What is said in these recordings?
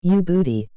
You booty.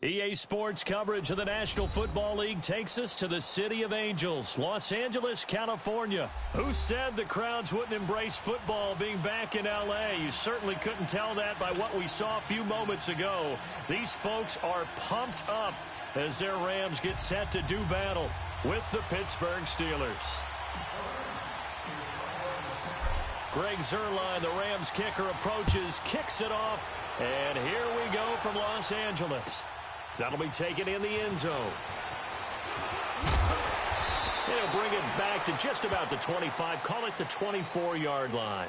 EA Sports coverage of the National Football League takes us to the City of Angels, Los Angeles, California. Who said the crowds wouldn't embrace football being back in L.A.? You certainly couldn't tell that by what we saw a few moments ago. These folks are pumped up as their Rams get set to do battle with the Pittsburgh Steelers. Greg Zuerlein, the Rams kicker, approaches, kicks it off, and here we go from Los Angeles. That'll be taken in the end zone. He'll bring it back to just about the 25. Call it the 24-yard line.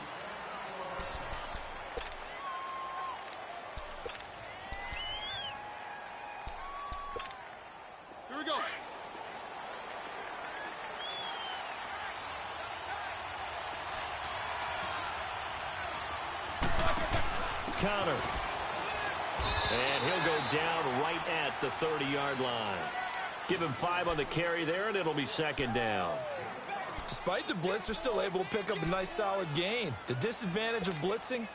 Here we go. Counter. And he'll go down right at the 30-yard line. Give him 5 on the carry there, and it'll be second down. Despite the blitz, they're still able to pick up a nice, solid gain. The disadvantage of blitzing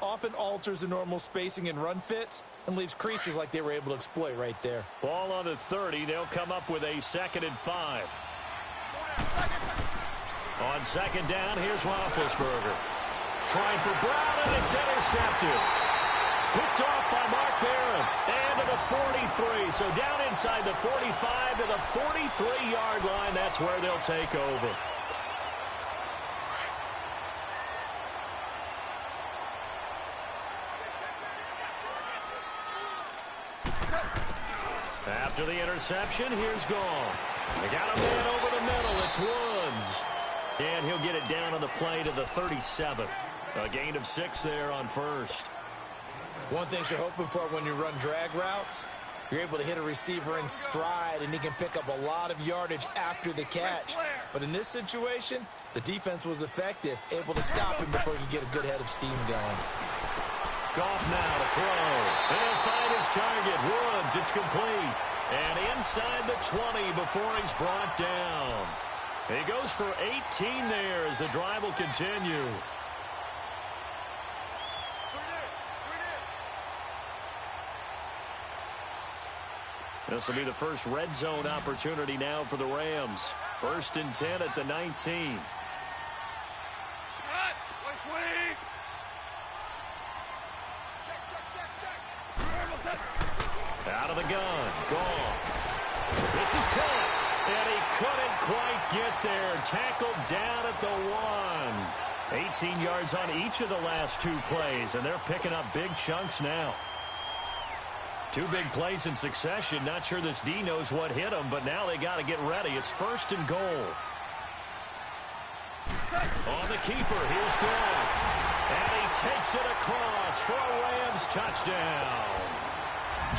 often alters the normal spacing and run fits and leaves creases like they were able to exploit right there. Ball on the 30. They'll come up with a 2nd and 5. On second down, here's Roethlisberger. Trying for Brown, and it's intercepted. Picked off by Mark Barron. And to the 43. So down inside the 45 to the 43-yard line. That's where they'll take over. After the interception, here's Goff. They got a man over the middle. It's Woods. And he'll get it down on the play to the 37. A gain of 6 there on first. One thing you're hoping for when you run drag routes, you're able to hit a receiver in stride, and he can pick up a lot of yardage after the catch. But in this situation, the defense was effective, able to stop him before he could get a good head of steam going. Goff now to throw. And he'll find his target. Woods, it's complete. And inside the 20 before he's brought down. He goes for 18 there as the drive will continue. This will be the first red zone opportunity now for the Rams. 1st and 10 at the 19. Out of the gun. Goff. This is caught. And he couldn't quite get there. Tackled down at the 1. 18 yards on each of the last 2 plays, and they're picking up big chunks now. 2 big plays in succession. Not sure this D knows what hit him, but now they got to get ready. It's 1st and goal. On the keeper, here's Goff. And he takes it across for a Rams touchdown.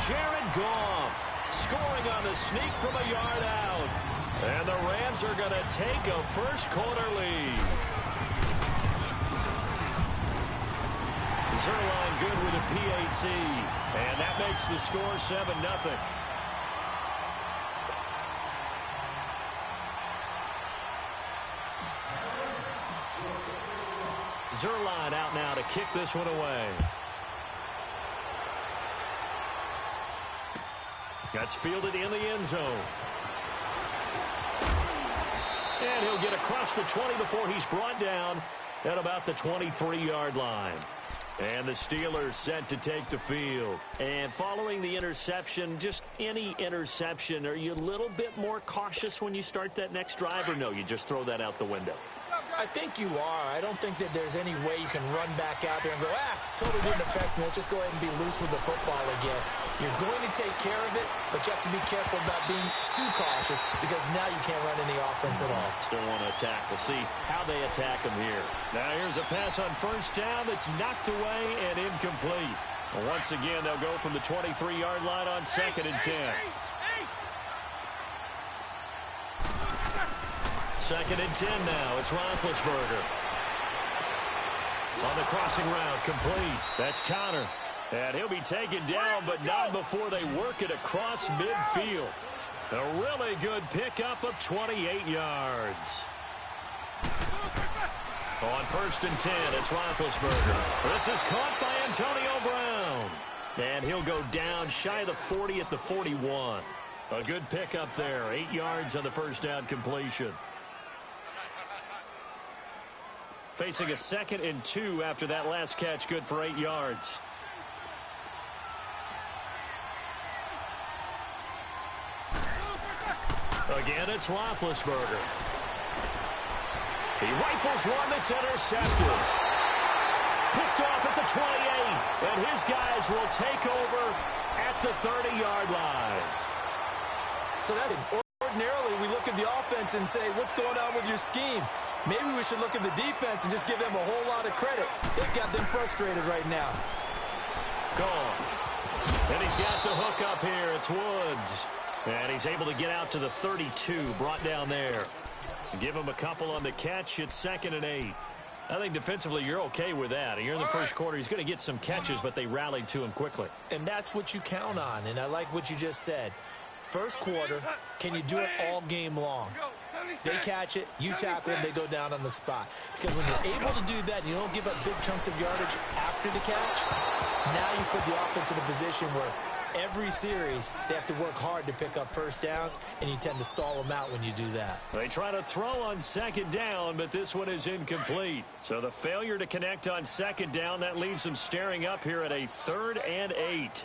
Jared Goff scoring on the sneak from a yard out. And the Rams are going to take a first-quarter lead. Zuerlein good with a PAT. And that makes the score 7-0. Zuerlein out now to kick this one away. That's fielded in the end zone. And he'll get across the 20 before he's brought down at about the 23-yard line. And the Steelers set to take the field. And following the interception, just any interception, are you a little bit more cautious when you start that next drive, or no, you just throw that out the window? I think you are. I don't think that there's any way you can run back out there and go, totally didn't affect me. Let's just go ahead and be loose with the football again. You're going to take care of it, but you have to be careful about being too cautious because now you can't run any offense at all. Still want to attack. We'll see how they attack him here. Now here's a pass on first down that's knocked away and incomplete. Well, once again, they'll go from the 23-yard line on 2nd and 10. 2nd and 10 now. It's Roethlisberger. On the crossing route, complete. That's Connor. And he'll be taken down, but not before they work it across midfield. A really good pickup of 28 yards. On 1st and 10, it's Roethlisberger. This is caught by Antonio Brown. And he'll go down shy of the 40 at the 41. A good pickup there. 8 yards on the first down completion. Facing a 2nd and 2 after that last catch, good for 8 yards. Again, it's Roethlisberger. He rifles one that's intercepted. Picked off at the 28, and his guys will take over at the 30-yard line. So that's ordinarily we look at the offense and say, what's going on with your scheme? Maybe we should look at the defense and just give them a whole lot of credit. They've got them frustrated right now. Gone. And he's got the hook up here. It's Woods. And he's able to get out to the 32, brought down there. Give him a couple on the catch. It's 2nd and 8. I think defensively you're okay with that. Here in the first quarter, he's going to get some catches, but they rallied to him quickly. And that's what you count on, and I like what you just said. First quarter, can you do it all game long? They catch it, you tackle them, they go down on the spot. Because when you're able to do that, you don't give up big chunks of yardage after the catch, now you put the offense in a position where every series they have to work hard to pick up first downs, and you tend to stall them out when you do that. They try to throw on 2nd down, but this one is incomplete. So the failure to connect on 2nd down, that leaves them staring up here at a 3rd and 8.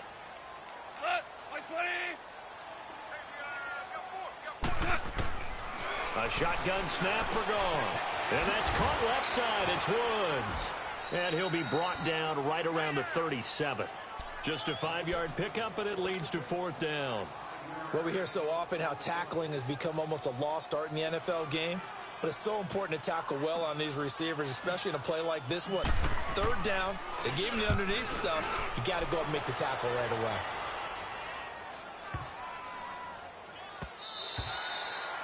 A shotgun snap for gone. And that's caught left side. It's Woods. And he'll be brought down right around the 37. Just a 5-yard pickup, but it leads to 4th down. Well, we hear so often how tackling has become almost a lost art in the NFL game. But it's so important to tackle well on these receivers, especially in a play like this one. 3rd down, they gave him the underneath stuff. You got to go up and make the tackle right away.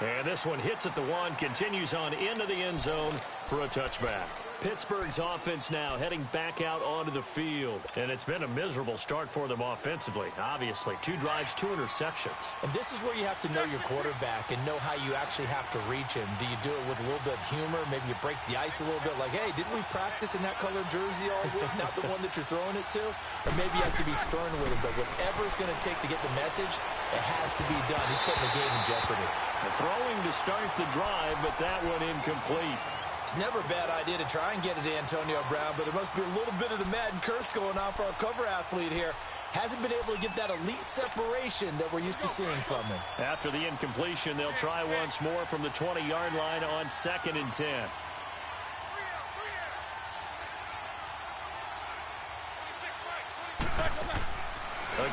And this one hits at the 1, continues on into the end zone for a touchback. Pittsburgh's offense now heading back out onto the field. And it's been a miserable start for them offensively, obviously. 2 drives, 2 interceptions. And this is where you have to know your quarterback and know how you actually have to reach him. Do you do it with a little bit of humor? Maybe you break the ice a little bit like, hey, didn't we practice in that colored jersey all week? Not the one that you're throwing it to? Or maybe you have to be stern with him. But whatever it's going to take to get the message, it has to be done. He's putting the game in jeopardy. Throwing to start the drive, but that one incomplete. It's never a bad idea to try and get it to Antonio Brown, but it must be a little bit of the Madden curse going on for our cover athlete here. Hasn't been able to get that elite separation that we're used to seeing from him. After the incompletion, they'll try once more from the 20-yard line on 2nd and 10.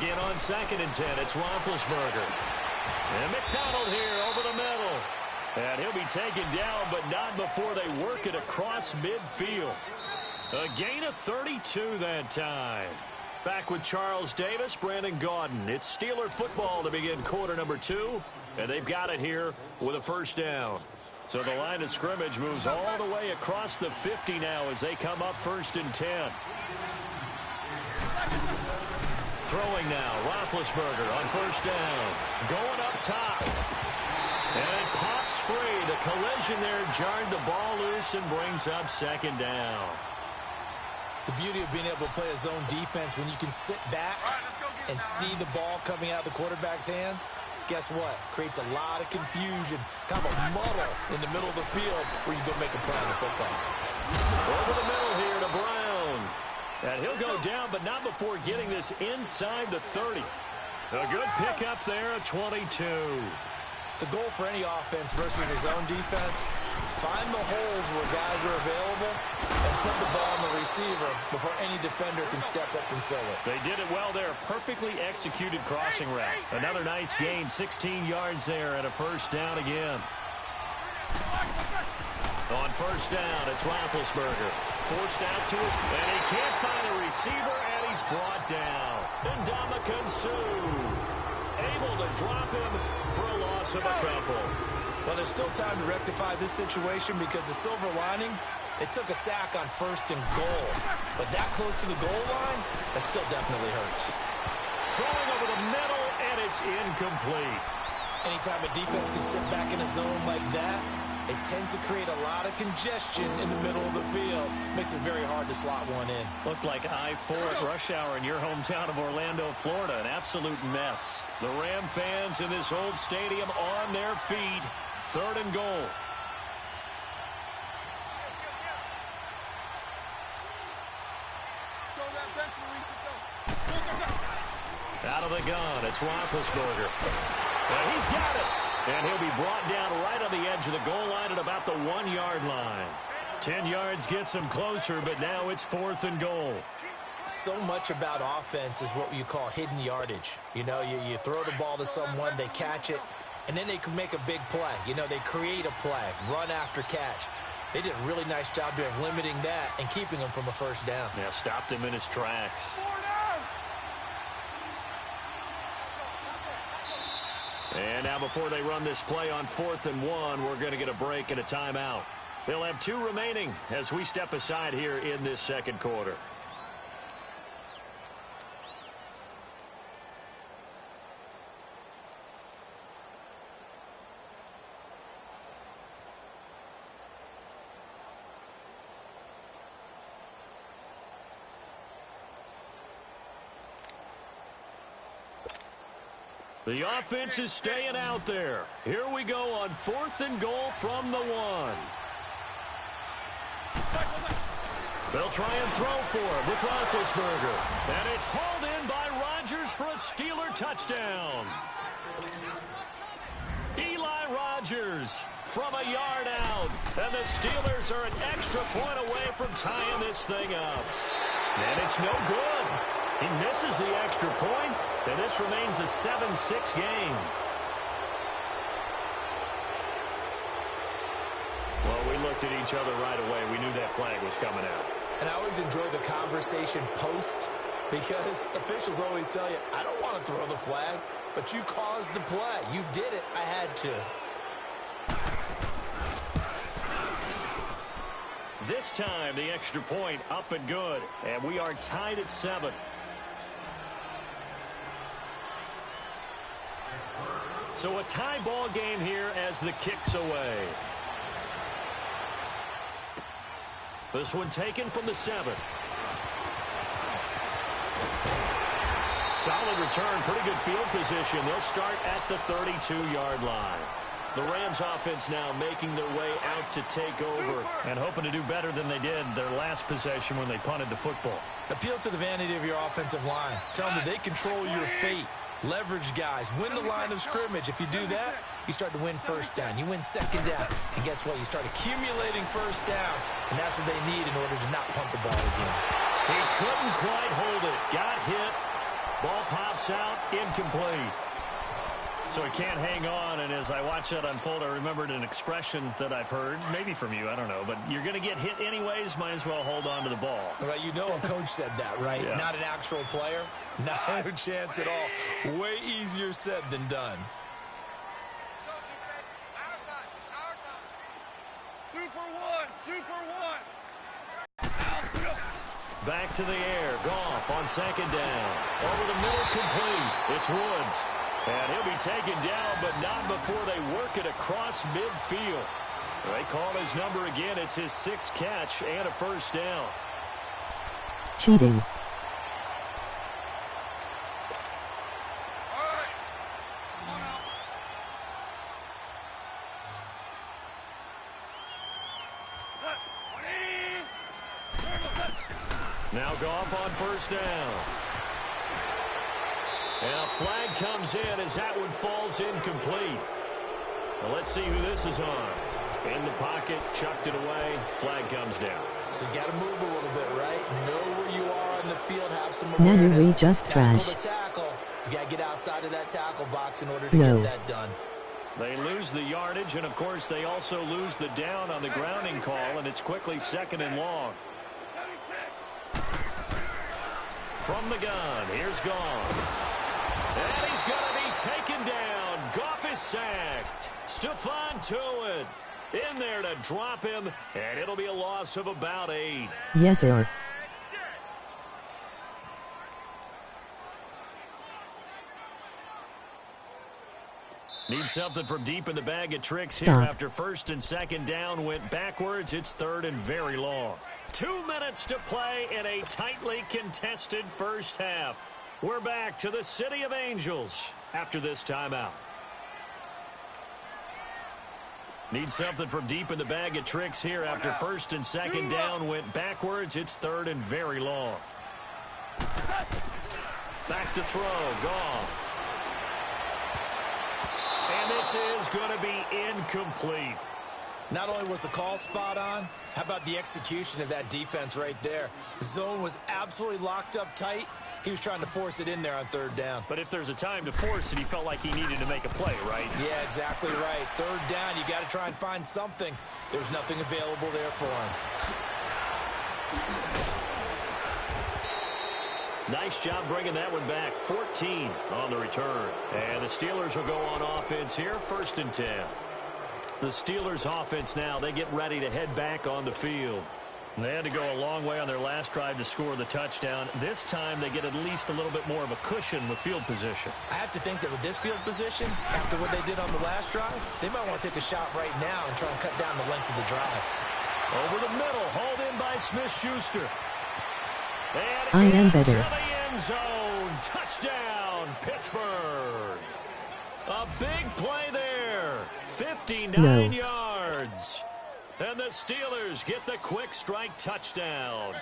Again on 2nd and 10, it's Roethlisberger. And McDonald here over the middle. And he'll be taken down, but not before they work it across midfield. A gain of 32 that time. Back with Charles Davis, Brandon Gaudin. It's Steeler football to begin quarter number 2. And they've got it here with a 1st down. So the line of scrimmage moves all the way across the 50 now as they come up 1st and 10. Throwing now, Roethlisberger on 1st down. Going up top. And it pops free. The collision there jarred the ball loose and brings up 2nd down. The beauty of being able to play a zone defense when you can sit back and see the ball coming out of the quarterback's hands, guess what? Creates a lot of confusion, kind of a muddle in the middle of the field where you go make a play on the football. Over the middle here to Brown. And he'll go down, but not before getting this inside the 30. A good pickup there at 22. The goal for any offense versus a zone defense, Find the holes where guys are available and put the ball on the receiver before any defender can step up and fill it. They did it well there. Perfectly executed crossing route. Another nice gain, 16 yards there and a first down again. On first down, it's Roethlisberger. Forced out to his, and he can't find a receiver, and he's brought down. Ndamukong Suh able to drop him for a loss of a couple. Well, there's still time to rectify this situation because the silver lining, it took a sack on 1st and goal. But that close to the goal line, that still definitely hurts. Throwing over the middle, and it's incomplete. Anytime a defense can sit back in a zone like that, it tends to create a lot of congestion in the middle of the field. Makes it very hard to slot one in. Looked like I-4 at rush hour in your hometown of Orlando, Florida. An absolute mess. The Ram fans in this old stadium on their feet. 3rd and goal. Out of the gun, it's Roethlisberger. And he's got it. And he'll be brought down right on the edge of the goal line at about the 1-yard line. 10 yards gets him closer, but now it's 4th and goal. So much about offense is what you call hidden yardage. You know, you throw the ball to someone, they catch it, and then they can make a big play. You know, they create a play, run after catch. They did a really nice job there of limiting that and keeping him from a first down. Yeah, stopped him in his tracks. And now before they run this play on 4th and 1, we're going to get a break and a timeout. They'll have 2 remaining as we step aside here in this second quarter. The offense is staying out there. Here we go on 4th and goal from the 1. They'll try and throw for it with Roethlisberger. And it's hauled in by Rodgers for a Steeler touchdown. Eli Rodgers from a yard out. And the Steelers are an extra point away from tying this thing up. And it's no good. He misses the extra point, and this remains a 7-6 game. Well, we looked at each other right away. We knew that flag was coming out. And I always enjoy the conversation post because officials always tell you, I don't want to throw the flag, but you caused the play. You did it. I had to. This time, the extra point up and good, and we are tied at 7. So a tie ball game here as the kick's away. This one taken from the 7. Solid return, pretty good field position. They'll start at the 32-yard line. The Rams offense now making their way out to take over and hoping to do better than they did their last possession when they punted the football. Appeal to the vanity of your offensive line. Tell them that they control your fate. Leverage guys. Win the line of scrimmage. If you do that, you start to win first down. You win second down. And guess what? You start accumulating first downs. And that's what they need in order to not punt the ball again. He couldn't quite hold it. Got hit. Ball pops out. Incomplete. So he can't hang on, and as I watch that unfold, I remembered an expression that I've heard, maybe from you, I don't know, but you're going to get hit anyways, might as well hold on to the ball. Right, you know a coach said that, right? Yeah. Not an actual player. No chance at all. Way easier said than done. Let's go, defense. Our time. It's our time. Super one. Back to the air. Goff on second down. Over the middle, complete. It's Woods. And he'll be taken down, but not before they work it across midfield. They call his number again. It's his 6th catch and a first down. Cheating. Now Goff on first down. And a flag comes in as that one falls incomplete. Well, let's see who this is on. In the pocket, chucked it away. Flag comes down. So you got to move a little bit, right? Know where you are on the field, have some Nanu, awareness. we just Tackle trash. to tackle. You got to get outside of that tackle box in order to get that done. They lose the yardage, and, of course, they also lose the down on the grounding call, and it's quickly 2nd and long. From the gun, here's Goff. And he's going to be taken down. Goff is sacked. Stephon Tuitt in there to drop him, and it'll be a loss of about 8. Yes, sir. Need something from deep in the bag of tricks here after 1st and 2nd down went backwards. It's 3rd and very long. 2 minutes to play in a tightly contested first half. We're back to the City of Angels after this timeout. Need something from deep in the bag of tricks here after 1st and 2nd down went backwards. It's 3rd and very long. Back to throw. Goff. And this is going to be incomplete. Not only was the call spot on, how about the execution of that defense right there? The zone was absolutely locked up tight. He was trying to force it in there on 3rd down. But if there's a time to force it, he felt like he needed to make a play, right? Yeah, exactly right. 3rd down, you got to try and find something. There's nothing available there for him. Nice job bringing that one back. 14 on the return. And the Steelers will go on offense here, 1st and 10. The Steelers offense now, they get ready to head back on the field. They had to go a long way on their last drive to score the touchdown. This time they get at least a little bit more of a cushion with field position. I have to think that with this field position, after what they did on the last drive, they might want to take a shot right now and try and cut down the length of the drive. Over the middle, hauled in by Smith-Schuster. And I am better. into the end zone. Touchdown, Pittsburgh. A big play there. 59 yards. And the Steelers get the quick strike touchdown.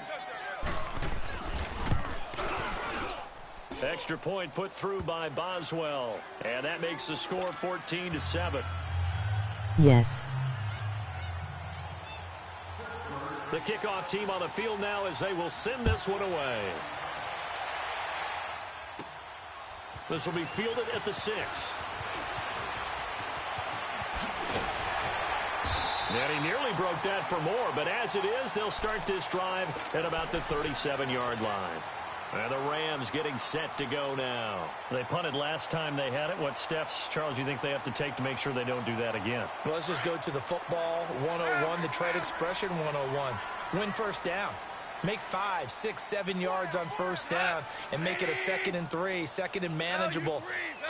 Extra point put through by Boswell. And that makes the score 14-7. Yes. The kickoff team on the field now as they will send this one away. This will be fielded at the 6. And he nearly broke that for more, but as it is, they'll start this drive at about the 37-yard line. And the Rams getting set to go now. They punted last time they had it. What steps, Charles, you think they have to take to make sure they don't do that again? Well, let's just go to the football 101, the trade expression 101. Win 1st down. Make 5, 6, 7 yards on 1st down and make it a 2nd and 3, 2nd and manageable.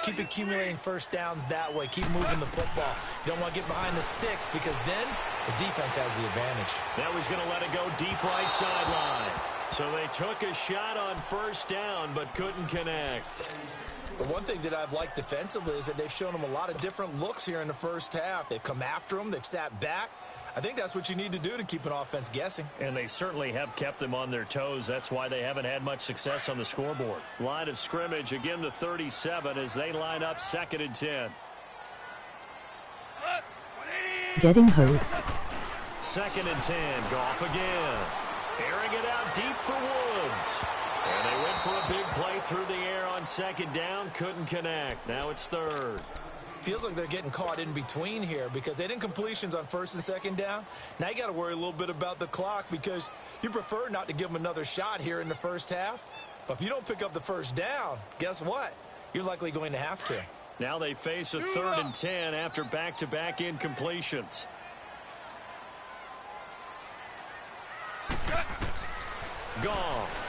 Keep accumulating 1st downs that way. Keep moving the football. You don't want to get behind the sticks because then the defense has the advantage. That was going to let it go deep right sideline. So they took a shot on 1st down but couldn't connect. But one thing that I've liked defensively is that they've shown them a lot of different looks here in the first half. They've come after them. They've sat back. I think that's what you need to do to keep an offense guessing. And they certainly have kept them on their toes. That's why they haven't had much success on the scoreboard. Line of scrimmage, again the 37 as they line up 2nd and 10. Getting home. 2nd and 10. Goff again. Airing it out deep for Woods. And they went for a big play through the air on 2nd down. Couldn't connect. Now it's 3rd. Feels like they're getting caught in between here because they didn't completions on 1st and 2nd down. Now you got to worry a little bit about the clock because you prefer not to give them another shot here in the first half. But if you don't pick up the 1st down, guess what? You're likely going to have to. Now they face a 3rd and 10 after back-to-back incompletions. Goff.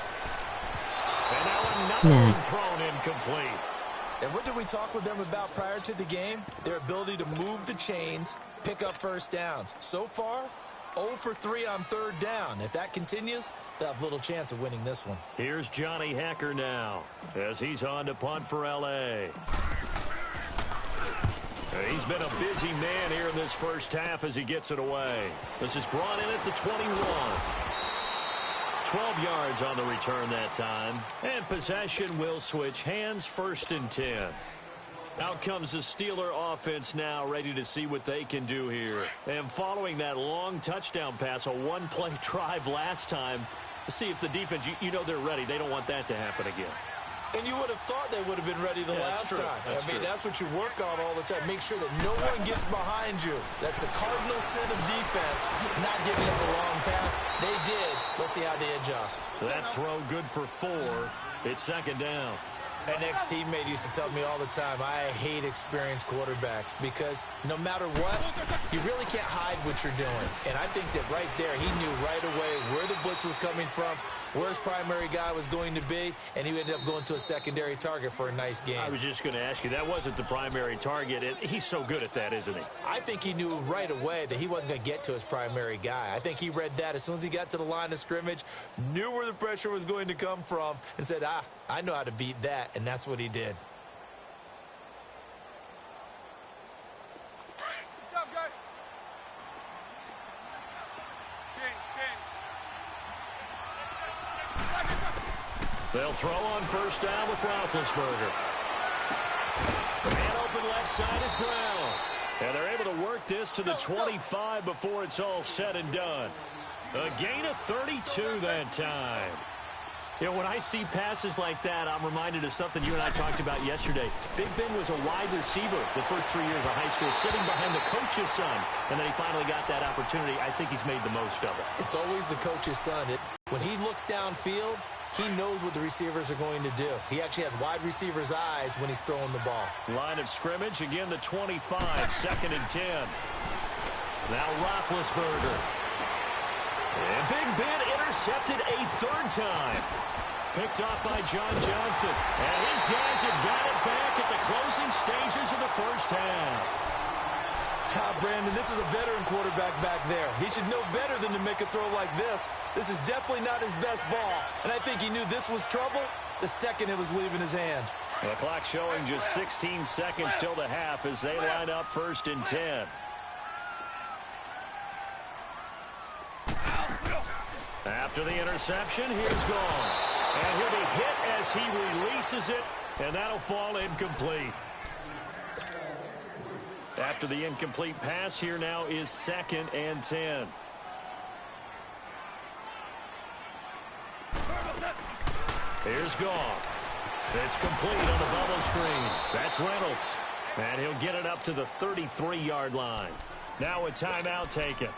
And now another one thrown incomplete. And what did we talk with them about prior to the game? Their ability to move the chains, pick up 1st downs. So far, 0 for 3 on 3rd down. If that continues, they'll have little chance of winning this one. Here's Johnny Hacker now as he's on to punt for L.A. He's been a busy man here in this first half as he gets it away. This is brought in at the 21. 12 yards on the return that time. And possession will switch hands, 1st and 10. Out comes the Steeler offense now, ready to see what they can do here. And following that long touchdown pass, a one-play drive last time, see if the defense, you know they're ready. They don't want that to happen again. And you would have thought they would have been ready the last time. That's what you work on all the time. Make sure that no one gets behind you. That's the cardinal sin of defense, not giving up a long pass. They did. Let's see how they adjust. That throw good for 4. It's second down. An ex-teammate used to tell me all the time, I hate experienced quarterbacks because no matter what, you really can't hide what you're doing. And I think that right there, he knew right away where the blitz was coming from, where his primary guy was going to be, and he ended up going to a secondary target for a nice game. I was just going to ask you, that wasn't the primary target. He's so good at that, isn't he? I think he knew right away that he wasn't going to get to his primary guy. I think he read that as soon as he got to the line of scrimmage, knew where the pressure was going to come from, and said, I know how to beat that, and that's what he did. Good job, guys. They'll throw on first down with Roethlisberger. Man open left side is Brown. And they're able to work this to the 25 before it's all said and done. A gain of 32 that time. You know, when I see passes like that, I'm reminded of something you and I talked about yesterday. Big Ben was a wide receiver the first 3 years of high school, sitting behind the coach's son. And then he finally got that opportunity. I think he's made the most of it. It's always the coach's son. When he looks downfield, he knows what the receivers are going to do. He actually has wide receivers' eyes when he's throwing the ball. Line of scrimmage, again the 25, second and 10. Now Roethlisberger. And Big Ben intercepted a third time. Picked off by John Johnson. And his guys have got it back at the closing stages of the first half. Brandon, this is a veteran quarterback back there. He should know better than to make a throw like this. This is definitely not his best ball. And I think he knew this was trouble the second it was leaving his hand. The clock showing just 16 seconds till the half as they line up first and 10. After the interception, here's gone. And he'll be hit as he releases it, and that'll fall incomplete. After the incomplete pass, here now is second and 10. Here's Goff. It's complete on the bubble screen. That's Reynolds. And he'll get it up to the 33-yard line. Now a timeout taken.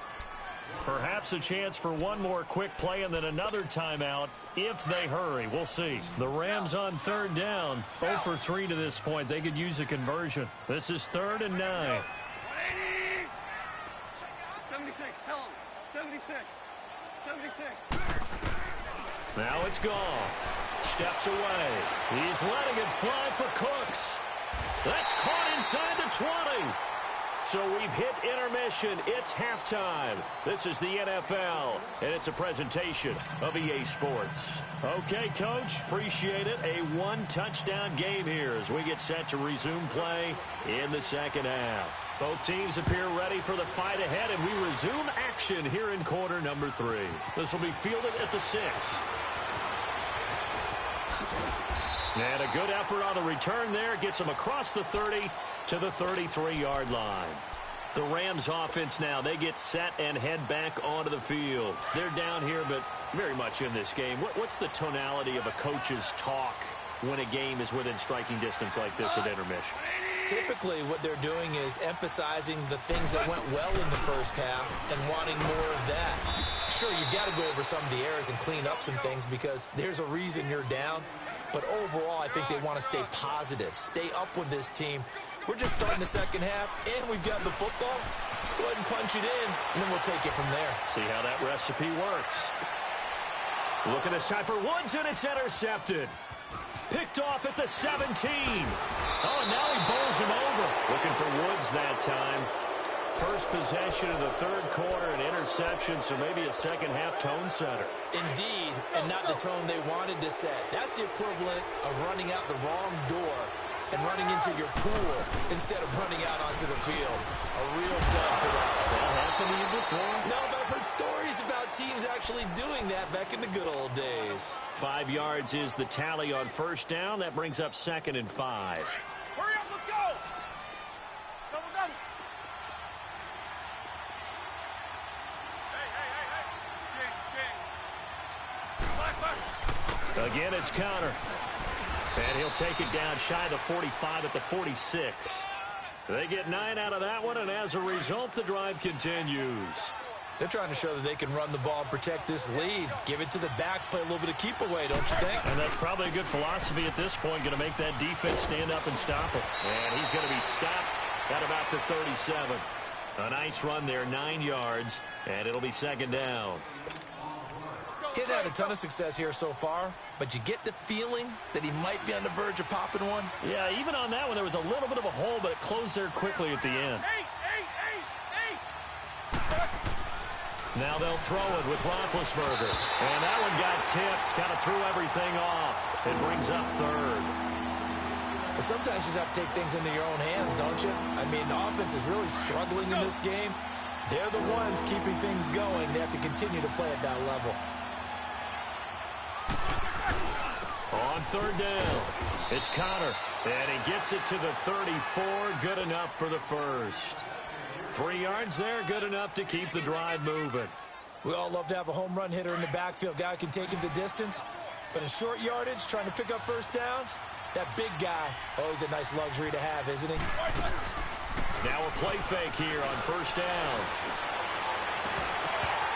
Perhaps a chance for one more quick play and then another timeout if they hurry. We'll see. The Rams on third down. 0 for 3 to this point. They could use a conversion. This is 3rd and 9. 76, tell him. 76. 76. Now it's Goff. Steps away. He's letting it fly for Cooks. That's caught inside the 20. So we've hit intermission. It's halftime. This is the NFL, and it's a presentation of EA Sports. Okay, Coach, appreciate it. A one-touchdown game here as we get set to resume play in the second half. Both teams appear ready for the fight ahead, and we resume action here in quarter number 3. This will be fielded at the 6. And a good effort on the return there. Gets him across the 30 to the 33-yard line. The Rams offense now, they get set and head back onto the field. They're down here, but very much in this game. What's the tonality of a coach's talk when a game is within striking distance like this at intermission? Typically, what they're doing is emphasizing the things that went well in the first half and wanting more of that. Sure, you've got to go over some of the errors and clean up some things because there's a reason you're down. But overall, I think they want to stay positive, stay up with this team. We're just starting the second half, and we've got the football. Let's go ahead and punch it in, and then we'll take it from there. See how that recipe works. Looking this time for Woods, and it's intercepted. Picked off at the 17. Oh, and now he bowls him over. Looking for Woods that time. First possession of the third quarter, an interception, so maybe a second-half tone setter. Indeed, and not the tone they wanted to set. That's the equivalent of running out the wrong door and running into your pool instead of running out onto the field. A real dud for that. Has that happened to you before? No, but I've heard stories about teams actually doing that back in the good old days. 5 yards is the tally on first down. That brings up 2nd and 5. Hurry up, let's go! Again, it's Connor. And he'll take it down shy of the 45 at the 46. They get 9 out of that one, and as a result, the drive continues. They're trying to show that they can run the ball and protect this lead. Give it to the backs, play a little bit of keep away, don't you think? And that's probably a good philosophy at this point, going to make that defense stand up and stop it. And he's going to be stopped at about the 37. A nice run there, 9 yards, and it'll be second down. He hasn't had a ton of success here so far, but you get the feeling that he might be on the verge of popping one. Yeah, even on that one, there was a little bit of a hole, but it closed there quickly at the end. Now they'll throw it with Roethlisberger. And that one got tipped, kind of threw everything off. It brings up third. Well, sometimes you just have to take things into your own hands, don't you? I mean, the offense is really struggling in this game. They're the ones keeping things going. They have to continue to play at that level. On third down, it's Connor. And he gets it to the 34. Good enough for the first. 3 yards there, good enough to keep the drive moving. We all love to have a home run hitter in the backfield. Guy who can take it the distance. But in short yardage, trying to pick up first downs, that big guy, always a nice luxury to have, isn't he? Now a play fake here on first down.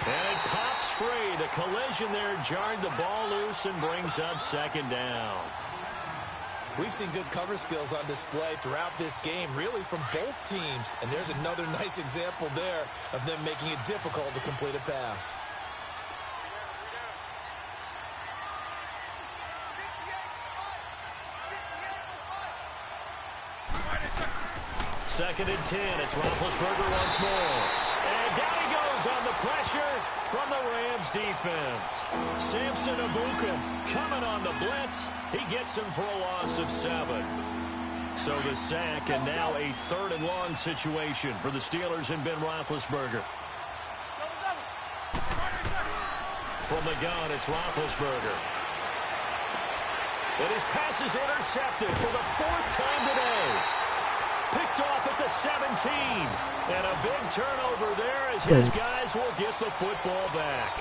And it pops free. The collision there jarred the ball loose and brings up second down. We've seen good cover skills on display throughout this game, really from both teams. And there's another nice example there of them making it difficult to complete a pass. Second and 10. It's Roethlisberger once more. And down he goes on the pressure from the Rams defense. Samson Ebukam coming on the blitz. He gets him for a loss of 7. So the sack, and now a third and long situation for the Steelers and Ben Roethlisberger. From the gun, it's Roethlisberger. And his pass is intercepted for the 4th time today. Picked off at the 17. And a big turnover there as his guys will get the football back.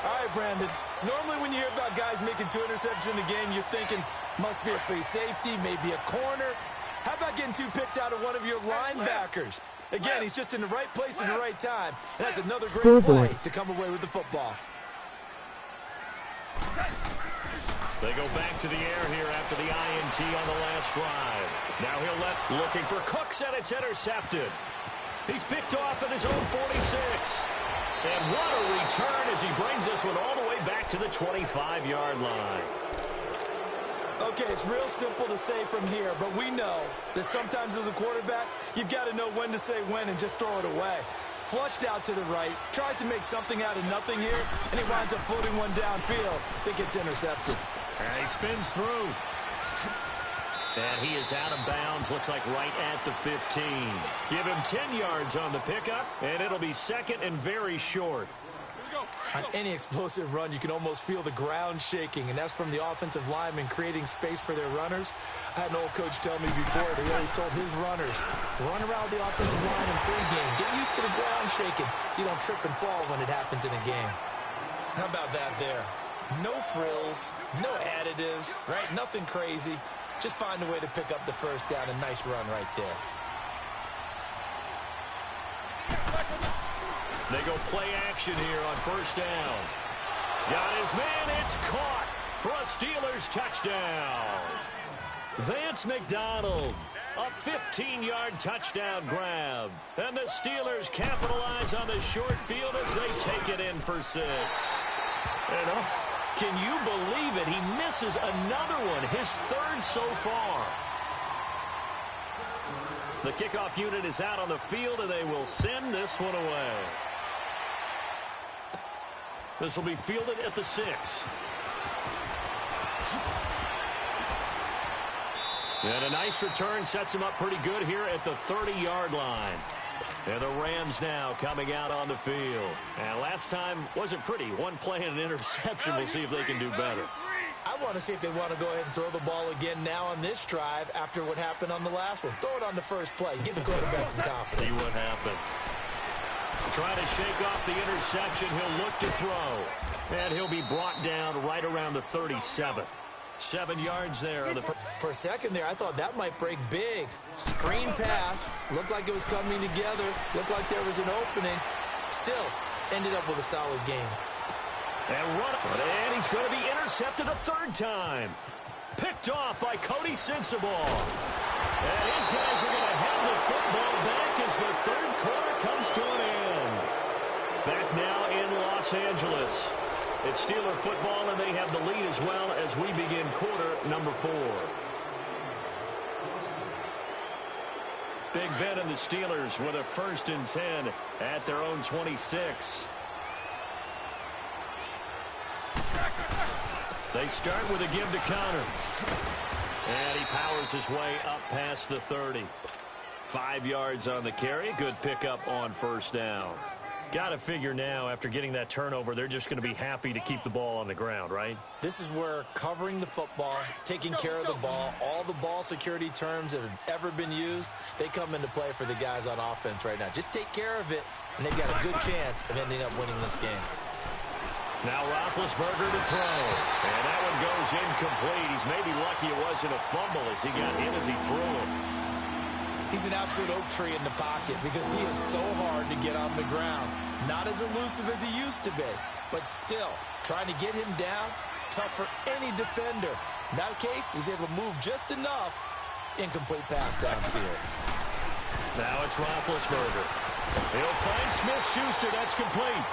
All right, Brandon. Normally when you hear about guys making 2 interceptions in the game, you're thinking, must be a free safety, maybe a corner. How about getting 2 picks out of one of your linebackers? Again, he's just in the right place at the right time. And that's another great play to come away with the football. They go back to the air here after the INT on the last drive. Now he'll looking for Cooks, and it's intercepted. He's picked off at his own 46. And what a return as he brings this one all the way back to the 25-yard line. Okay, it's real simple to say from here, but we know that sometimes as a quarterback, you've got to know when to say when and just throw it away. Flushed out to the right, tries to make something out of nothing here, and he winds up floating one downfield. I think it's intercepted. And he spins through. And he is out of bounds, looks like right at the 15. Give him 10 yards on the pickup, and it'll be second and very short. On any explosive run, you can almost feel the ground shaking, and that's from the offensive linemen creating space for their runners. I had an old coach tell me before that he always told his runners, run around the offensive line in pregame. Get used to the ground shaking so you don't trip and fall when it happens in a game. How about that there? No frills, no additives, right? Nothing crazy. Just find a way to pick up the first down. A nice run right there. They go play action here on first down. Got his man. It's caught for a Steelers touchdown. Vance McDonald, a 15-yard touchdown grab. And the Steelers capitalize on the short field as they take it in for 6. And can you believe it? He misses another one, his 3rd so far. The kickoff unit is out on the field, and they will send this one away. This will be fielded at the 6. And a nice return sets him up pretty good here at the 30-yard line. And the Rams now coming out on the field. And last time wasn't pretty. One play and an interception. We'll see if they can do better. I want to see if they want to go ahead and throw the ball again now on this drive after what happened on the last one. Throw it on the first play. Give the quarterback some confidence. See what happens. Trying to shake off the interception. He'll look to throw. And he'll be brought down right around the 37. 7 yards there. On the For a second there, I thought that might break big. Screen pass. Looked like it was coming together. Looked like there was an opening. Still, ended up with a solid game. And he's going to be intercepted a third time. Picked off by Cody Sensabaugh. And his guys are going to have the football back as the third quarter comes to an end. Back now in Los Angeles. It's Steeler football, and they have the lead as well as we begin quarter number 4. Big Ben and the Steelers with a 1st and 10 at their own 26. They start with a give to Connor. And he powers his way up past the 30. 5 yards on the carry. Good pickup on 1st down. Got to figure now, after getting that turnover, they're just going to be happy to keep the ball on the ground, right? This is where covering the football, taking care of the ball, all the ball security terms that have ever been used, they come into play for the guys on offense right now. Just take care of it, and they've got a good chance of ending up winning this game. Now Roethlisberger to throw. And that one goes incomplete. He's maybe lucky it wasn't a fumble as he got hit as he threw him. He's an absolute oak tree in the pocket because he is so hard to get on the ground. Not as elusive as he used to be, but still, trying to get him down, tough for any defender. In that case, he's able to move just enough. Incomplete pass downfield. Now it's Roethlisberger. He'll find Smith-Schuster. That's complete.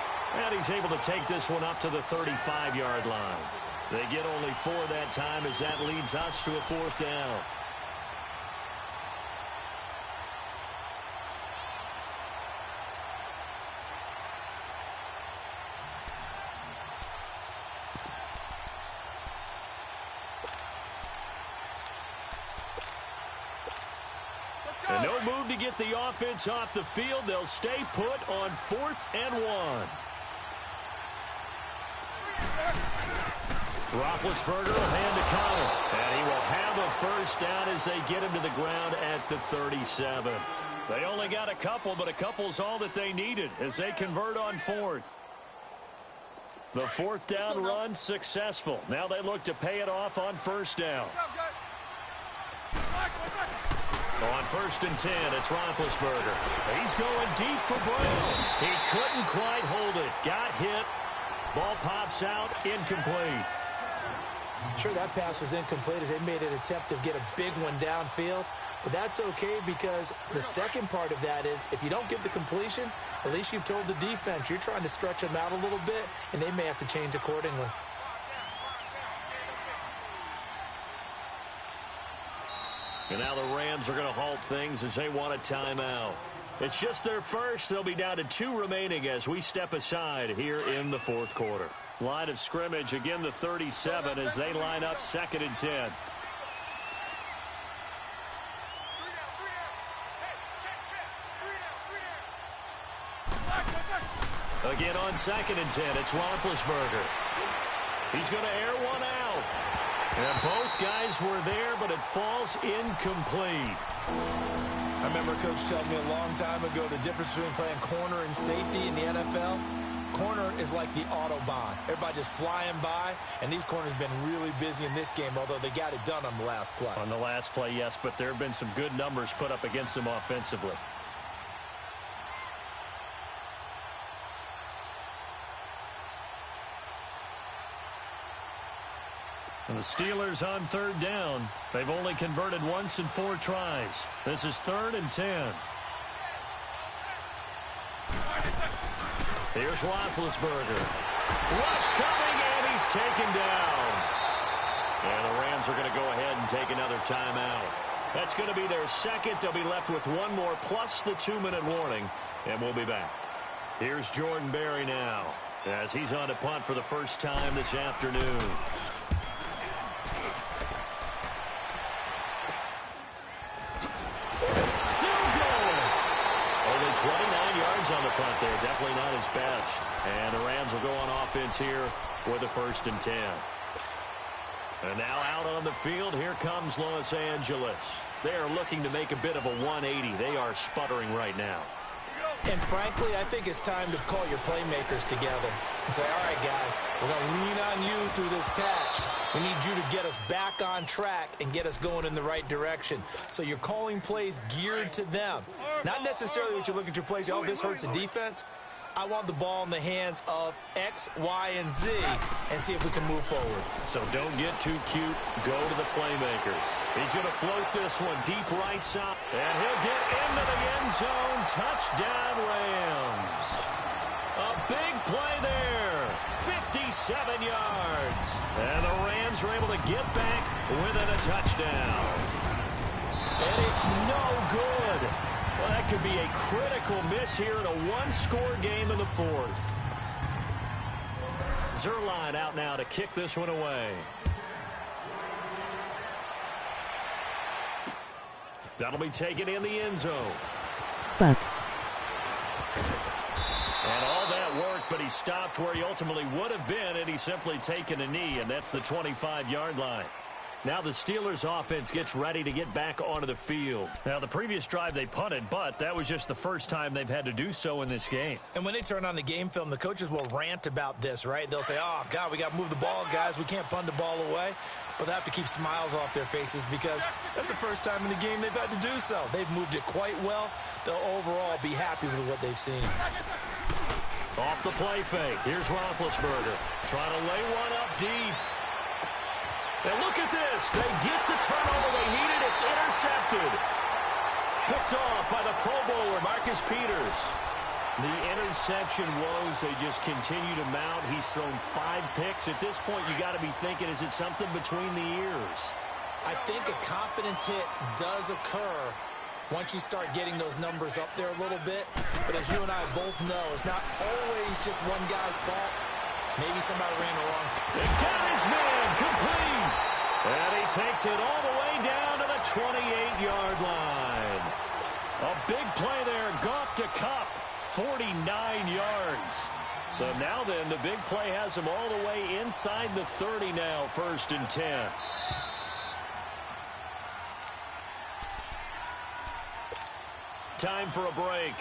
And he's able to take this one up to the 35-yard line. They get only 4 that time as that leads us to a 4th down. And no move to get the offense off the field. They'll stay put on 4th and 1. Roethlisberger will hand to Connor. And he will have a 1st down as they get him to the ground at the 37. They only got a couple, but a couple's all that they needed as they convert on 4th. The 4th down run successful. Now they look to pay it off on 1st down. On 1st and 10, it's Roethlisberger. He's going deep for Brown. He couldn't quite hold it. Got hit. Ball pops out. Incomplete. Sure, that pass was incomplete as they made an attempt to get a big one downfield. But that's okay because the second part of that is if you don't get the completion, at least you've told the defense you're trying to stretch them out a little bit, and they may have to change accordingly. And now the Rams are going to halt things as they want a timeout. It's just their first. They'll be down to 2 remaining as we step aside here in the 4th quarter. Line of scrimmage, again the 37 as they line up 2nd and 10. Again on 2nd and 10, it's Roethlisberger. He's going to air one out. And both guys were there, but it falls incomplete. I remember Coach telling me a long time ago the difference between playing corner and safety in the NFL. Corner is like the Autobahn. Everybody just flying by, and these corners have been really busy in this game, although they got it done on the last play. On the last play, yes, but there have been some good numbers put up against them offensively. And the Steelers on 3rd down. They've only converted once in 4 tries. This is 3rd and 10. Here's Roethlisberger. Rush coming, and he's taken down. And the Rams are going to go ahead and take another timeout. That's going to be their 2nd. They'll be left with 1 more plus the 2-minute warning, and we'll be back. Here's Jordan Berry now as he's on to punt for the first time this afternoon. Still going. Only 29 yards on the punt there. Definitely not his best. And the Rams will go on offense here with a 1st and 10. And now out on the field, here comes Los Angeles. They are looking to make a bit of a 180. They are sputtering right now. And frankly, I think it's time to call your playmakers together and say, all right, guys, we're going to lean on you through this patch. We need you to get us back on track and get us going in the right direction. So you're calling plays geared to them. Not necessarily what you look at your plays, oh, this hurts the defense. I want the ball in the hands of X, Y, and Z and see if we can move forward. So don't get too cute. Go to the playmakers. He's going to float this one deep right side. And he'll get into the end zone. Touchdown, Rams. A big play there. 57 yards. And the Rams are able to get back within a touchdown. And it's no good. Well, that could be a critical miss here in a one-score game in the fourth. Zerline out now to kick this one away. That'll be taken in the end zone. Buck. And all that worked, but he stopped where he ultimately would have been, and he's simply taken a knee, and that's the 25-yard line. Now the Steelers offense gets ready to get back onto the field. Now the previous drive they punted, but that was just the first time they've had to do so in this game. And when they turn on the game film, the coaches will rant about this, right? They'll say, oh, God, we got to move the ball, guys. We can't punt the ball away. But they have to keep smiles off their faces because that's the first time in the game they've had to do so. They've moved it quite well. They'll overall be happy with what they've seen. Off the play fake. Here's Roethlisberger trying to lay one up deep. And look at this. They get the turnover they needed. It's intercepted. Picked off by the Pro Bowler, Marcus Peters. The interception woes, they just continue to mount. He's thrown 5 picks. At this point, you got to be thinking, is it something between the ears? I think a confidence hit does occur once you start getting those numbers up there a little bit. But as you and I both know, it's not always just one guy's fault. Maybe somebody ran the wrong. They got his man complete. And he takes it all the way down to the 28-yard line. A big play there. Goff to Kupp, 49 yards. So now then, the big play has him all the way inside the 30 now, 1st and 10. Time for a break.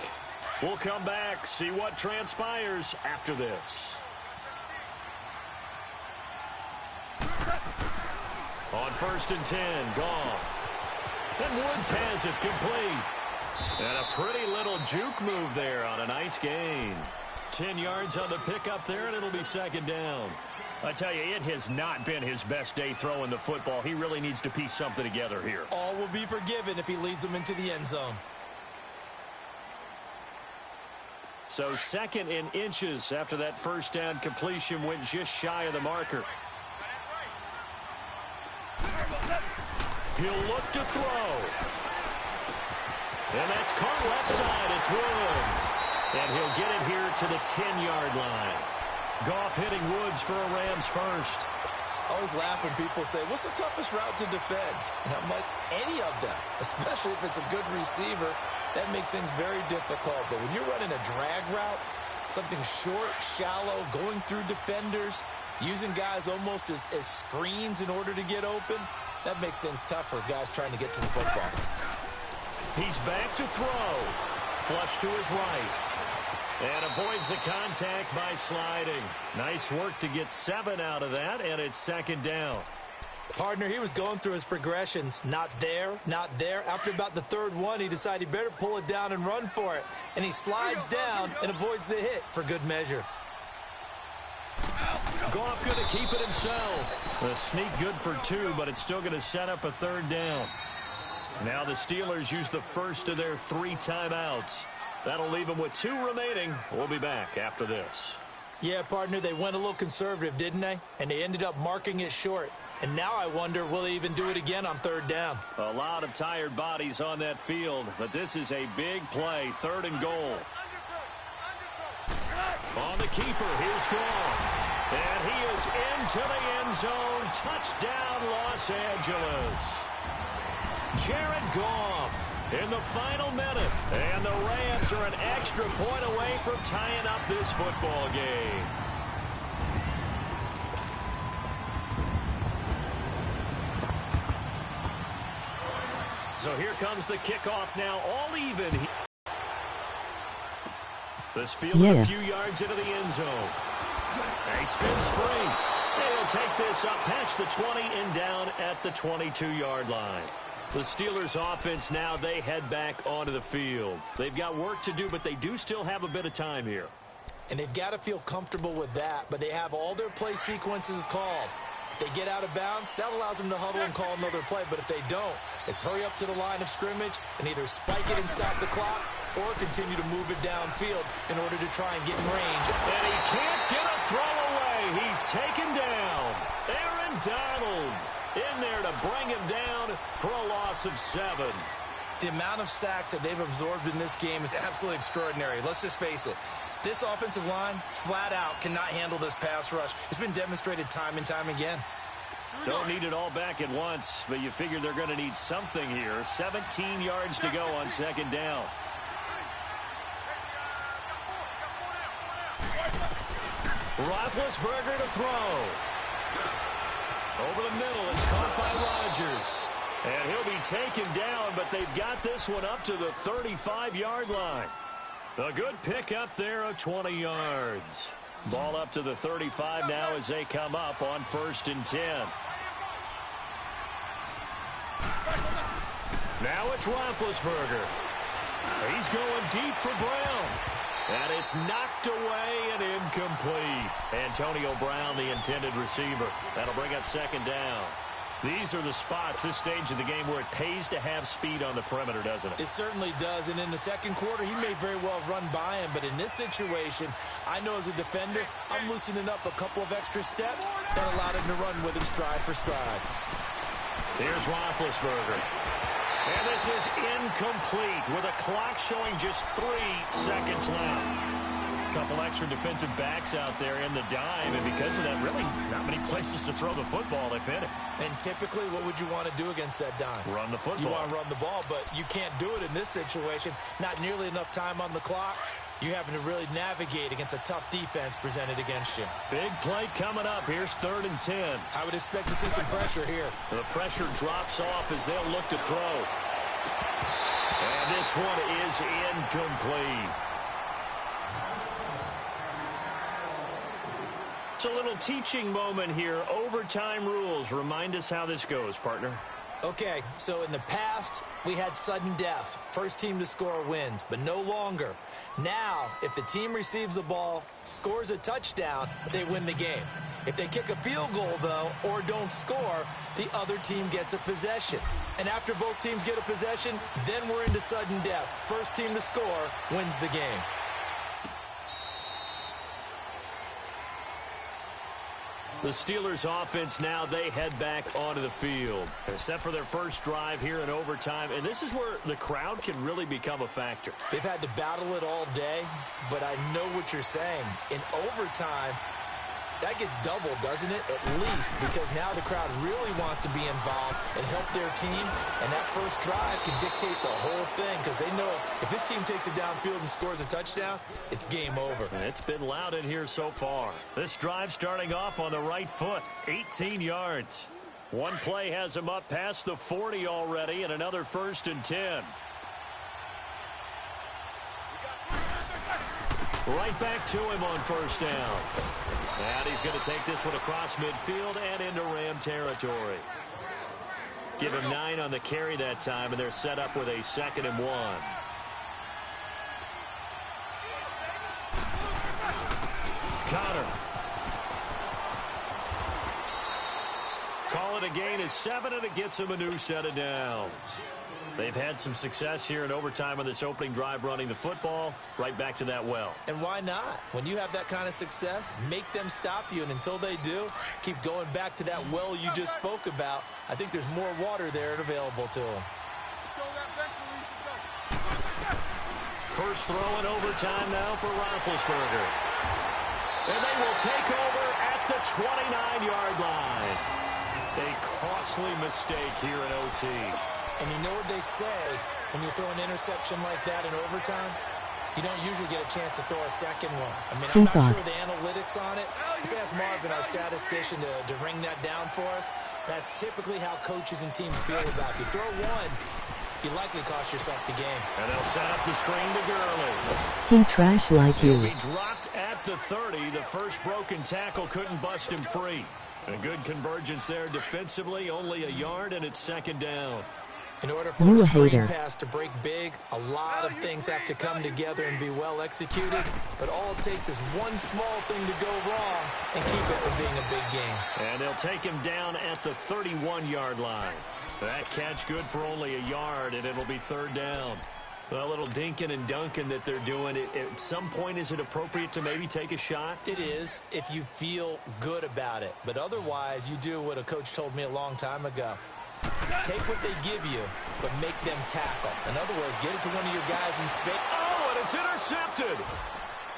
We'll come back, see what transpires after this. On 1st and 10, Goff. And Woods has it complete. And a pretty little juke move there on a nice gain. 10 yards on the pickup there, and it'll be 2nd down. I tell you, it has not been his best day throwing the football. He really needs to piece something together here. All will be forgiven if he leads them into the end zone. So 2nd and inches after that 1st down completion went just shy of the marker. He'll look to throw. And that's caught left side. It's Woods. And he'll get it here to the 10-yard line. Goff hitting Woods for a Rams first. I always laugh when people say, what's the toughest route to defend? And I'm like, any of them, especially if it's a good receiver. That makes things very difficult. But when you're running a drag route, something short, shallow, going through defenders, using guys almost as screens in order to get open, that makes things tough for guys trying to get to the football. He's back to throw. Flush to his right. And avoids the contact by sliding. Nice work to get 7 out of that, and it's 2nd down. Partner, he was going through his progressions. Not there, not there. After about the 3rd one, he decided he better pull it down and run for it. And he slides down and avoids the hit for good measure. Goff going to keep it himself. A sneak good for 2, but it's still going to set up a 3rd down. Now the Steelers use the first of their 3 timeouts. That'll leave them with 2 remaining. We'll be back after this. Yeah, partner, they went a little conservative, didn't they? And they ended up marking it short. And now I wonder, will they even do it again on 3rd down? A lot of tired bodies on that field, but this is a big play, 3rd and goal. On the keeper, here's Goff. And he is into the end zone. Touchdown, Los Angeles. Jared Goff in the final minute. And the Rams are an extra point away from tying up this football game. So here comes the kickoff now, all even. This field a few yards into the end zone. And he spins free. They'll take this up past the 20 and down at the 22-yard line. The Steelers offense now, they head back onto the field. They've got work to do, but they do still have a bit of time here. And they've got to feel comfortable with that, but they have all their play sequences called. If they get out of bounds, that allows them to huddle and call another play. But if they don't, it's hurry up to the line of scrimmage and either spike it and stop the clock or continue to move it downfield in order to try and get in range. And he can't get a throw away. He's taken down. Aaron Donald in there to bring him down for a loss of 7. The amount of sacks that they've absorbed in this game is absolutely extraordinary. Let's just face it. This offensive line, flat out, cannot handle this pass rush. It's been demonstrated time and time again. Don't need it all back at once, but you figure they're going to need something here. 17 yards to go on second down. Roethlisberger to throw. Over the middle, it's caught by Rodgers. And he'll be taken down, but they've got this one up to the 35-yard line. A good pick up there of 20 yards. Ball up to the 35 now as they come up on 1st and 10. Now it's Roethlisberger. He's going deep for Brown. And it's knocked away and incomplete. Antonio Brown, the intended receiver. That'll bring up second down. These are the spots, this stage of the game, where it pays to have speed on the perimeter, doesn't it? It certainly does, and in the second quarter, he may very well run by him, but in this situation, I know as a defender, I'm loosening up a couple of extra steps that allowed him to run with him stride for stride. Here's Roethlisberger. And this is incomplete with a clock showing just 3 seconds left. Couple extra defensive backs out there in the dime, and because of that, really not many places to throw the football if any. And typically, what would you want to do against that dime? Run the football. You want to run the ball, but you can't do it in this situation. Not nearly enough time on the clock. You're having to really navigate against a tough defense presented against you. Big play coming up. Here's 3rd and 10. I would expect to see some pressure here. The pressure drops off as they'll look to throw. And this one is incomplete. It's a little teaching moment here. Overtime rules. Remind us how this goes, partner. Okay, so in the past, we had sudden death. First team to score wins, but no longer. Now, if the team receives the ball, scores a touchdown, they win the game. If they kick a field goal, though, or don't score, the other team gets a possession. And after both teams get a possession, then we're into sudden death. First team to score wins the game. The Steelers offense now, they head back onto the field. Except for their first drive here in overtime. And this is where the crowd can really become a factor. They've had to battle it all day, but I know what you're saying. In overtime, that gets doubled, doesn't it? At least, because now the crowd really wants to be involved and help their team. And that first drive can dictate the whole thing because they know if this team takes it downfield and scores a touchdown, it's game over. It's been loud in here so far. This drive starting off on the right foot, 18 yards. One play has them up past the 40 already, and another 1st and 10. Right back to him on 1st down. And he's going to take this one across midfield and into Ram territory. Give him 9 on the carry that time, and they're set up with a 2nd and 1. Connor. Call it a gain of 7, and it gets him a new set of downs. They've had some success here in overtime on this opening drive running the football. Right back to that well. And why not? When you have that kind of success, make them stop you. And until they do, keep going back to that well you just spoke about. I think there's more water there available to them. First throw in overtime now for Roethlisberger. And they will take over at the 29-yard line. A costly mistake here in OT. And you know what they say, when you throw an interception like that in overtime, you don't usually get a chance to throw a second one. I mean, I'm not sure the analytics on it. Let's ask Marvin, our statistician, to ring that down for us. That's typically how coaches and teams feel about it. You throw one, you likely cost yourself the game. And they'll set up the screen to Gurley. He trash like He'll you. be dropped at the 30. The first broken tackle couldn't bust him free. A good convergence there defensively, only a yard, and it's second down. In order for You a a screen hater. pass to break big, a lot of things have to come together and be well executed. But all it takes is one small thing to go wrong and keep it from being a big game. And they'll take him down at the 31-yard line. That catch good for only a yard, and it'll be third down. A little dinking and dunking that they're doing. At some point, is it appropriate to maybe take a shot? It is if you feel good about it. But otherwise, you do what a coach told me a long time ago. Take what they give you, but make them tackle. In other words, get it to one of your guys in space. Oh, and it's intercepted.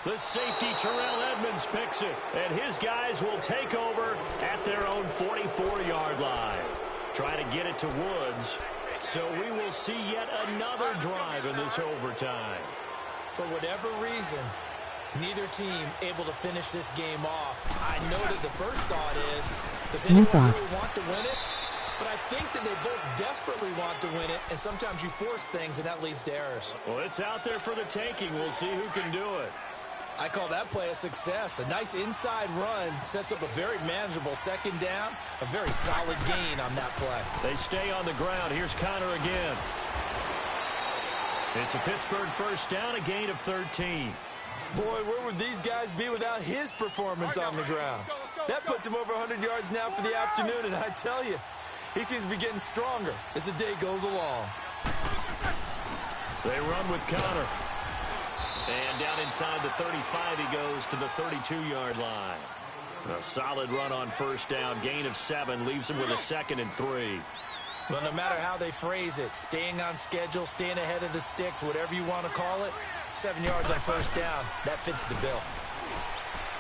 The safety, Terrell Edmonds, picks it. And his guys will take over at their own 44-yard line. Try to get it to Woods. So we will see yet another drive in this overtime. For whatever reason, neither team able to finish this game off. I know that the first thought is, does anyone really want to win it? But I think that they both desperately want to win it, and sometimes you force things, and that leads to errors. Well, it's out there for the taking. We'll see who can do it. I call that play a success. A nice inside run sets up a very manageable second down. A very solid gain on that play. They stay on the ground. Here's Connor again. It's a Pittsburgh first down, a gain of 13. Boy, where would these guys be without his performance on the ground? That puts him over 100 yards now for the afternoon, and I tell you, he seems to be getting stronger as the day goes along. They run with Connor. And down inside the 35, he goes to the 32-yard line. A solid run on first down. Gain of 7 leaves him with a 2nd and 3. Well, no matter how they phrase it, staying on schedule, staying ahead of the sticks, whatever you want to call it, 7 yards on first down, that fits the bill.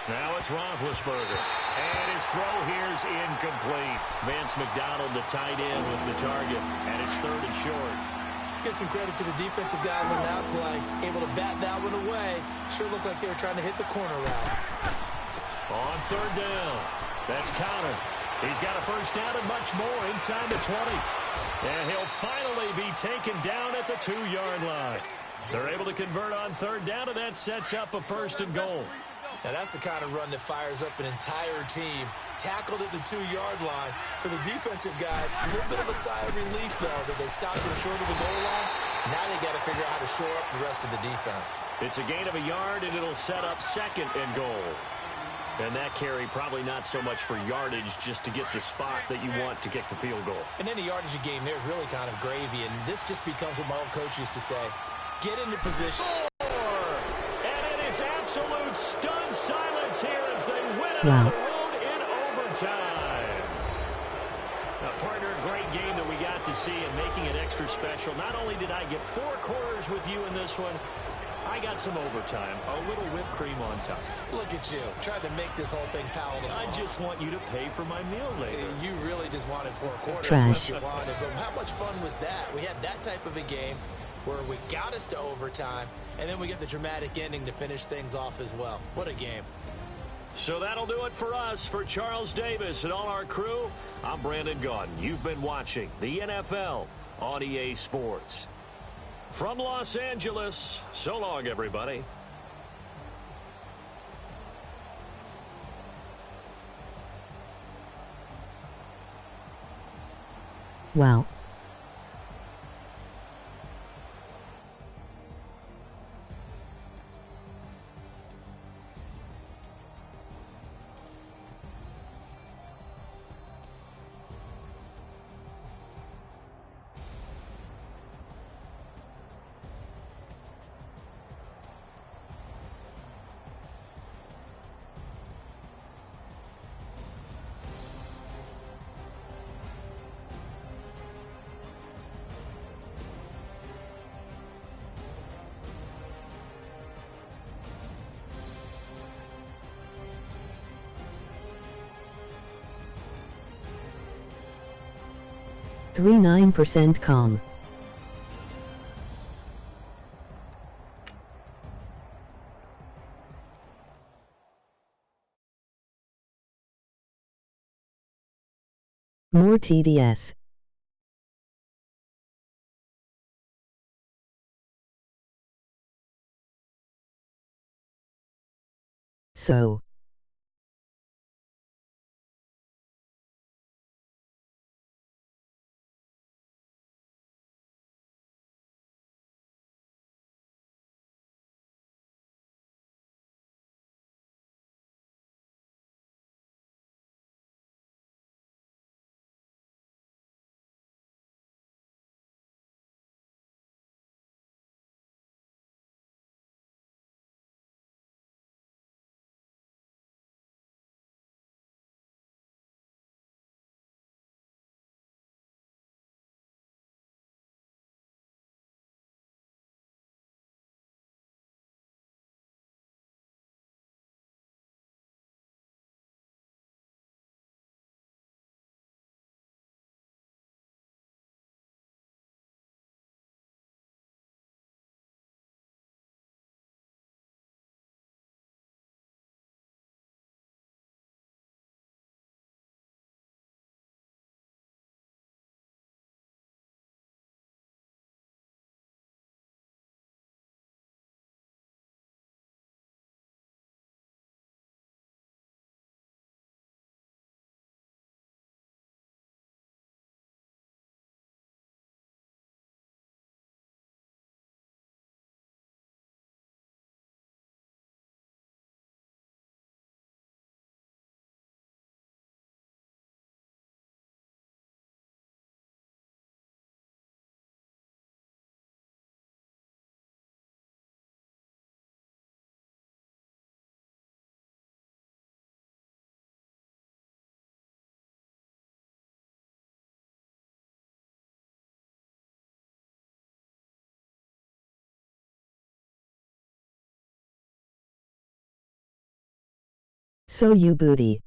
Now it's Roethlisberger. And his throw here's incomplete. Vance McDonald, the tight end, was the target. And it's 3rd and short. Let's give some credit to the defensive guys on that play. Able to bat that one away. Sure looked like they were trying to hit the corner route. On 3rd down, that's Connor. He's got a first down and much more inside the 20. And he'll finally be taken down at the 2-yard line. They're able to convert on 3rd down, and that sets up a 1st and goal. Now, that's the kind of run that fires up an entire team. Tackled at the 2-yard line. For the defensive guys, a little bit of a sigh of relief, though, that they stopped them short of the goal line. Now they got to figure out how to shore up the rest of the defense. It's a gain of a yard, and it'll set up 2nd and goal. And that carry probably not so much for yardage, just to get the spot that you want to kick the field goal. In any yardage game, there's really kind of gravy, and this just becomes what my old coach used to say. Get into position. And it is absolute stunned silence here as they win it Wow. on the road in overtime. Now, partner, great game that we got to see and making it extra special. Not only did I get 4 quarters with you in this one, I got some overtime, a little whipped cream on top. Look at you, trying to make this whole thing palatable. I just want you to pay for my meal later. You really just wanted 4 quarters. Trash. That's what you wanted. But how much fun was that? We had that type of a game where we got us to overtime, and then we get the dramatic ending to finish things off as well. What a game. So that'll do it for us. For Charles Davis and all our crew, I'm Brandon Gaudin. You've been watching the NFL on EA Sports. From Los Angeles, so long, everybody. Wow. Three 9% calm. More TDS. So. So you booty.